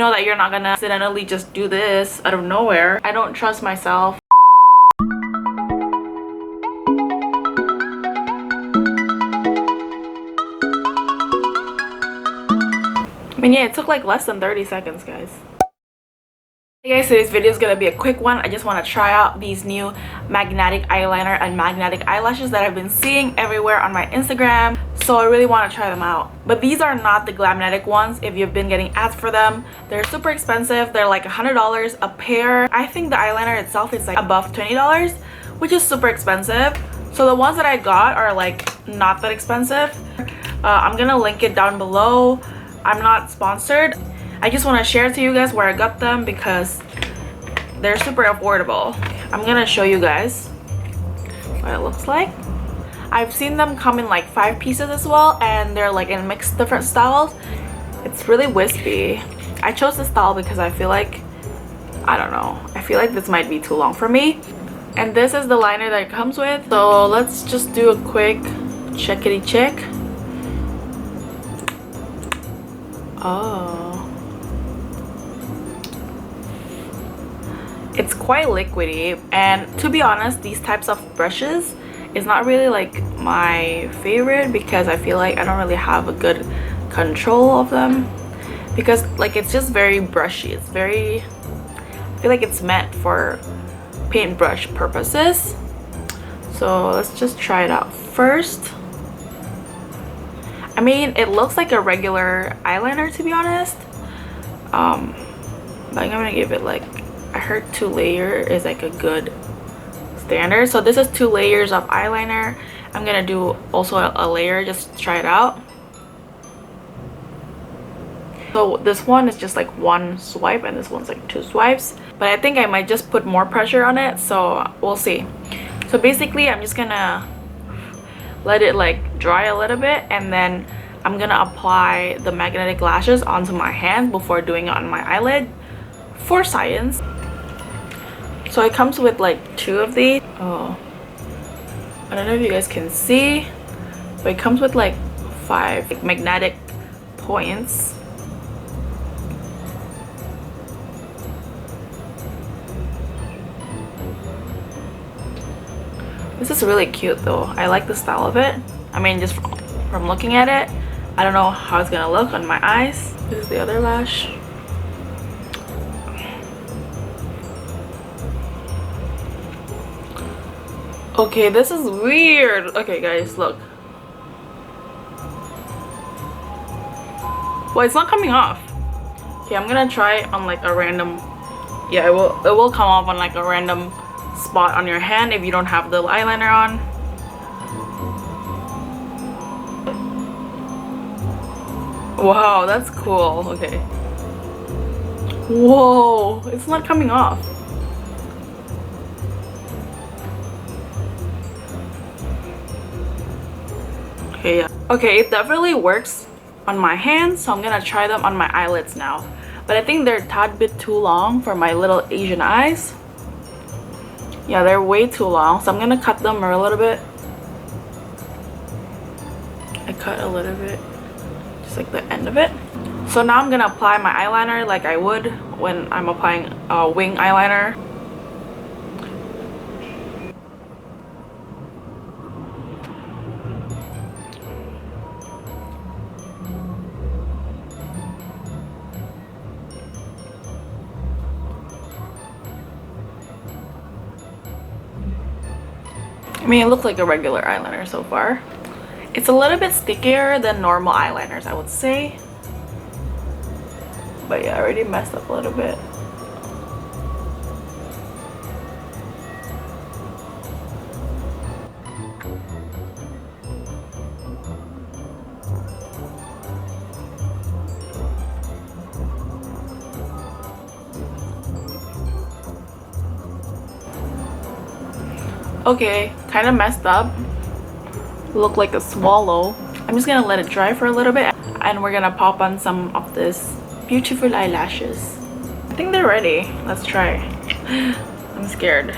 know that you're not gonna accidentally just do this out of nowhere. I don't trust myself. I mean, yeah, it took like less than 30 seconds, guys. Hey guys, today's video is gonna be a quick one. I just want to try out these new magnetic eyeliner and magnetic eyelashes that I've been seeing everywhere on my Instagram. So I really want to try them out. But these are not the Glamnetic ones. If you've been getting ads for them, they're super expensive. They're like $100 a pair. I think the eyeliner itself is like above $20, which is super expensive. So the ones that I got are like not that expensive. I'm gonna link it down below. I'm not sponsored. I just want to share to you guys where I got them because they're super affordable. I'm gonna show you guys what it looks like. I've seen them come in like 5 pieces as well, and they're like in mixed different styles. It's really wispy. I chose this style because I feel like, I don't know, I feel like this might be too long for me. And this is the liner that it comes with. So let's just do a quick checkity check. Oh, it's quite liquidy, and to be honest, these types of brushes is not really like my favorite because I feel like I don't really have a good control of them, because like it's just very brushy. It's very, I feel like it's meant for paintbrush purposes. So let's just try it out first. I mean, it looks like a regular eyeliner, to be honest, but I'm gonna give it like, I heard 2 layer is like a good standard. So this is 2 layers of eyeliner. I'm gonna do also a layer just to try it out. So this one is just like 1 swipe and this one's like 2 swipes, but I think I might just put more pressure on it, so we'll see. So basically I'm just gonna let it like dry a little bit, and then I'm gonna apply the magnetic lashes onto my hands before doing it on my eyelid for science. So it comes with like 2 of these. Oh, I don't know if you guys can see, but it comes with like 5 magnetic points. This is really cute though. I like the style of it. I mean, just from looking at it, I don't know how it's gonna look on my eyes. This is the other lash. Okay, this is weird. Okay guys, look. Well, it's not coming off. Okay, I'm gonna try on like a random, yeah, it will come off on like a random spot on your hand if you don't have the eyeliner on. Wow, that's cool. Okay. Whoa, it's not coming off. Okay, yeah. Okay, it definitely works on my hands, so I'm gonna try them on my eyelids now. But I think they're a tad bit too long for my little Asian eyes. Yeah, they're way too long, so I'm gonna cut them a little bit. I cut a little bit, just like the end of it. So now I'm gonna apply my eyeliner like I would when I'm applying a wing eyeliner. I mean, it looks like a regular eyeliner so far. It's a little bit stickier than normal eyeliners, I would say. But yeah, I already messed up a little bit. Okay, kind of messed up. Look like a swallow. I'm just gonna let it dry for a little bit, and we're gonna pop on some of this beautiful eyelashes. I think they're ready. Let's try. I'm scared.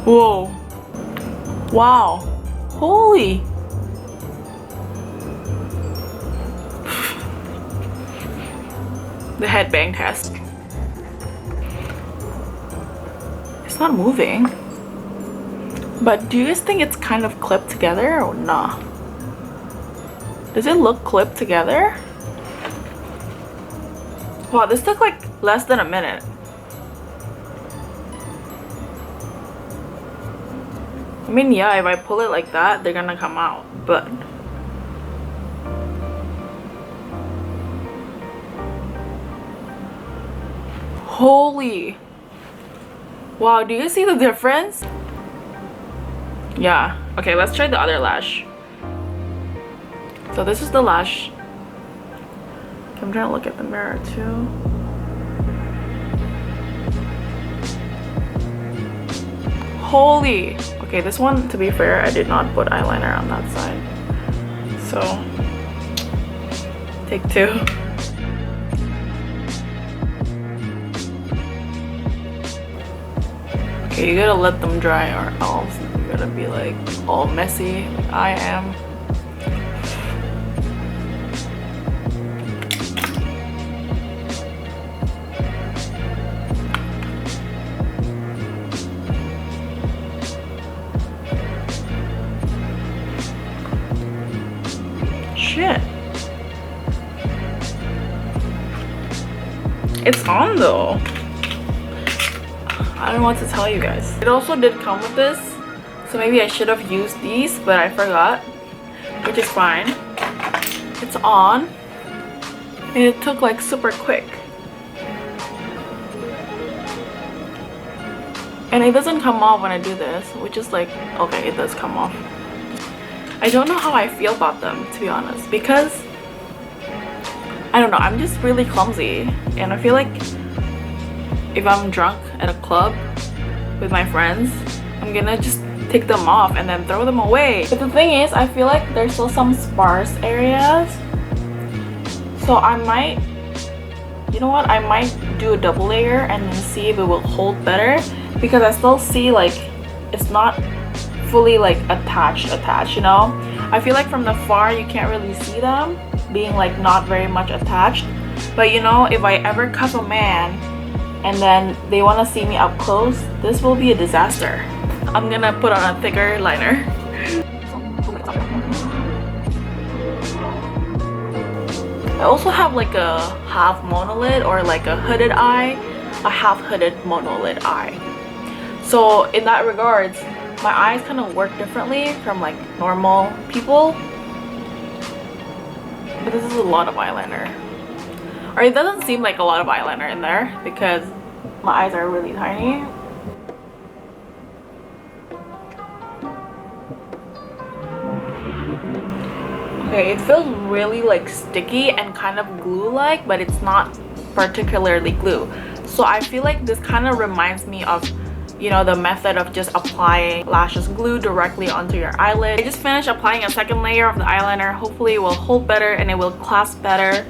Whoa. Wow. Holy. The headbang test. It's not moving. But do you guys think it's kind of clipped together or nah? Does it look clipped together? Wow, this took like less than a minute. I mean, yeah, if I pull it like that, they're gonna come out, but holy. Wow, do you see the difference? Yeah. Okay, let's try the other lash. So this is the lash. I'm trying to look at the mirror too. Holy. Okay, this one, to be fair, I did not put eyeliner on that side. So, take two. Okay, you gotta let them dry or else you're gonna be like all messy like I am. Shit. It's on though. I don't know what to tell you guys. It also did come with this, so maybe I should have used these, but I forgot, which is fine. It's on, and it took like super quick. And it doesn't come off when I do this, which is like, okay, it does come off. I don't know how I feel about them, to be honest, because I don't know, I'm just really clumsy, and I feel like if I'm drunk at a club with my friends, I'm gonna just take them off and then throw them away. But the thing is, I feel like there's still some sparse areas, so I might, you know what, I might do a double layer and then see if it will hold better, because I still see like it's not fully like attached, you know. I feel like from the far you can't really see them being like not very much attached, but you know, if I ever cuff a man and then they want to see me up close, this will be a disaster. I'm gonna put on a thicker liner. I also have like a half monolid or like a hooded eye, a half hooded monolid eye. So in that regards, my eyes kind of work differently from like normal people. But this is a lot of eyeliner. Or it doesn't seem like a lot of eyeliner in there because my eyes are really tiny. Okay, it feels really like sticky and kind of glue-like, but it's not particularly glue. So I feel like this kind of reminds me of, you know, the method of just applying lashes glue directly onto your eyelid. I just finished applying a second layer of the eyeliner. Hopefully it will hold better and it will clasp better.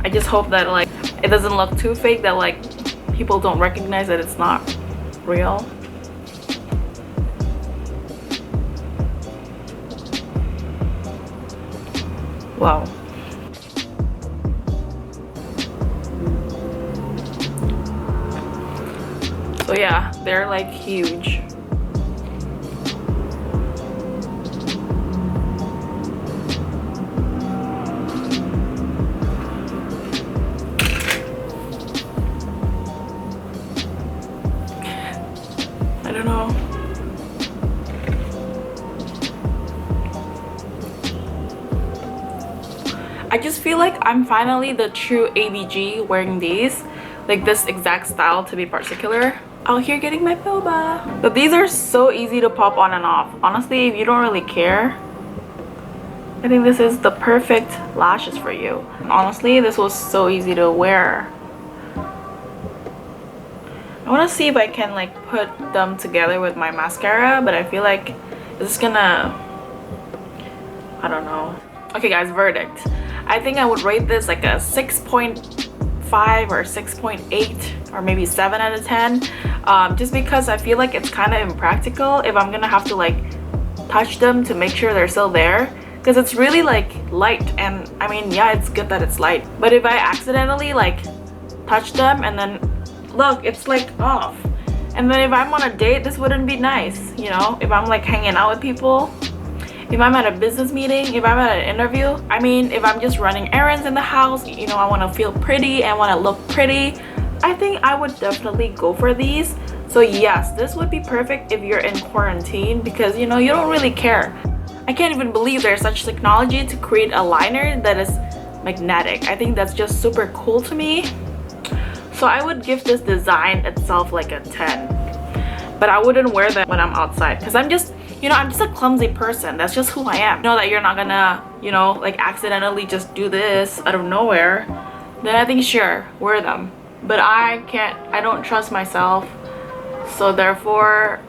I just hope that like it doesn't look too fake, that like people don't recognize that it's not real. Wow. So yeah, they're like huge. I don't know. I just feel like I'm finally the true ABG wearing these, like this exact style to be particular. Out here getting my boba. But these are so easy to pop on and off. Honestly, if you don't really care, I think this is the perfect lashes for you. Honestly, this was so easy to wear. I want to see if I can like put them together with my mascara, but I feel like this is gonna, I don't know. Okay guys, verdict. I think I would rate this like a 6.5 6.5 or 6.8 or maybe 7 out of 10, just because I feel like it's kind of impractical if I'm gonna have to like touch them to make sure they're still there, because it's really like light. And I mean, yeah, it's good that it's light, but if I accidentally like touch them and then look, it's like off, and then if I'm on a date, this wouldn't be nice, you know, if I'm like hanging out with people, if I'm at a business meeting, if I'm at an interview. I mean, if I'm just running errands in the house, you know, I want to feel pretty and want to look pretty, I think I would definitely go for these. So yes, this would be perfect if you're in quarantine, because you know, you don't really care. I can't even believe there's such technology to create a liner that is magnetic. I think that's just super cool to me. So I would give this design itself like a 10, but I wouldn't wear them when I'm outside, because I'm just, you know, I'm just a clumsy person. That's just who I am. You know that you're not gonna, you know, like accidentally just do this out of nowhere, then I think sure, wear them. But I can't, I don't trust myself, so therefore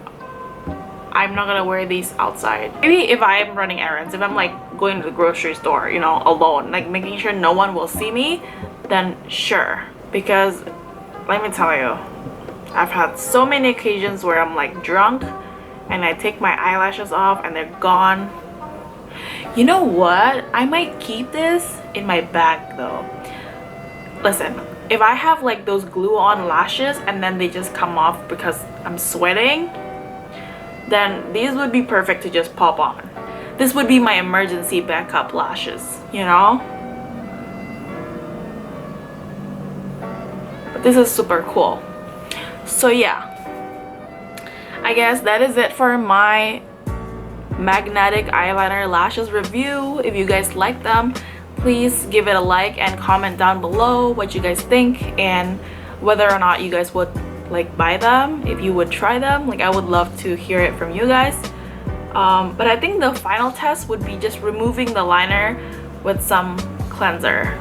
I'm not gonna wear these outside. Maybe if I'm running errands, if I'm like going to the grocery store, you know, alone, like making sure no one will see me, then sure. Because let me tell you, I've had so many occasions where I'm like drunk and I take my eyelashes off and they're gone. You know what? I might keep this in my bag though. Listen, if I have like those glue-on lashes and then they just come off because I'm sweating, then these would be perfect to just pop on. This would be my emergency backup lashes, you know? But this is super cool. So yeah, I guess that is it for my magnetic eyeliner lashes review. If you guys like them, please give it a like and comment down below what you guys think and whether or not you guys would like buy them, if you would try them. Like, I would love to hear it from you guys. But I think the final test would be just removing the liner with some cleanser.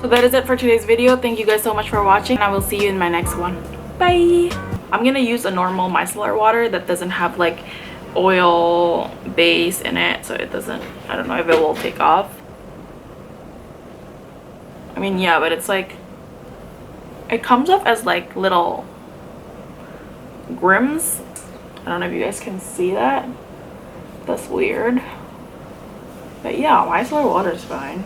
So that is it for today's video. Thank you guys so much for watching, and I will see you in my next one. Bye! I'm gonna use a normal micellar water that doesn't have like oil base in it, so it doesn't, I don't know if it will take off. I mean, yeah, but it's like, it comes off as like little grims. I don't know if you guys can see that. That's weird. But yeah, micellar water is fine.